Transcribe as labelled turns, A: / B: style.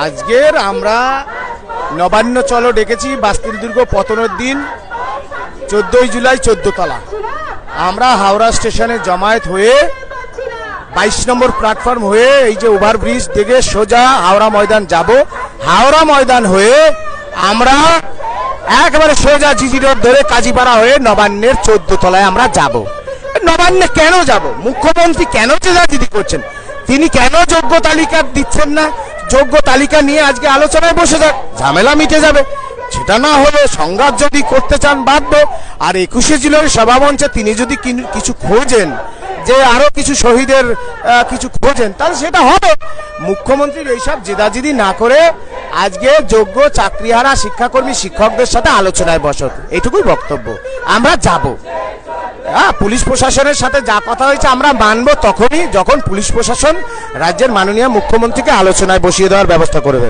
A: আজকের আমরা নবান্ন চলো ডেকেছি বাস্তিল দুর্গ পতনের দিন 14 জুলাই 14 তলা। আমরা হাওড়া স্টেশনে জমায়েত হয়ে 22 নম্বর প্ল্যাটফর্ম হয়ে এই যে ওভারব্রিজ দেখে সোজা হাওড়া ময়দান যাব। হাওড়া ময়দান হয়ে আমরা একেবারে সোজা জিজি রোড ধরে কাজীপাড়া হয়ে নবান্নের 14 তলায় আমরা যাব। নবান্নে কেন যাব? মুখ্যমন্ত্রী কেন জেদাজেদি করছেন? তিনি কেন যোগ্য তালিকা দিচ্ছেন না? যোগ্য তালিকা নিয়ে আজকে আলোচনায় বসে যাক, ঝামেলা মিটে যাবে। সেটা না হলে সংঘাত যদি করতে চান বাধ্য। আর 21শে জুলাই সভামঞ্চে তিনি যদি কিছু খোঁজেন, যে আরো কিছু শহীদের কিছু খোঁজেন, তাহলে সেটা হবে। মুখ্যমন্ত্রীর এইসব জেদাজেদি না করে আজকে যোগ্য চাকরিহারা শিক্ষাকর্মী শিক্ষকদের সাথে আলোচনায় বসত, এইটুকুই বক্তব্য। আমরা যাব। পুলিশ প্রশাসনের সাথে যা কথা হয়েছে আমরা মানবো তখনই যখন পুলিশ প্রশাসন রাজ্যের মাননীয় মুখ্যমন্ত্রীকে আলোচনায় বসিয়ে দেওয়ার ব্যবস্থা করবে।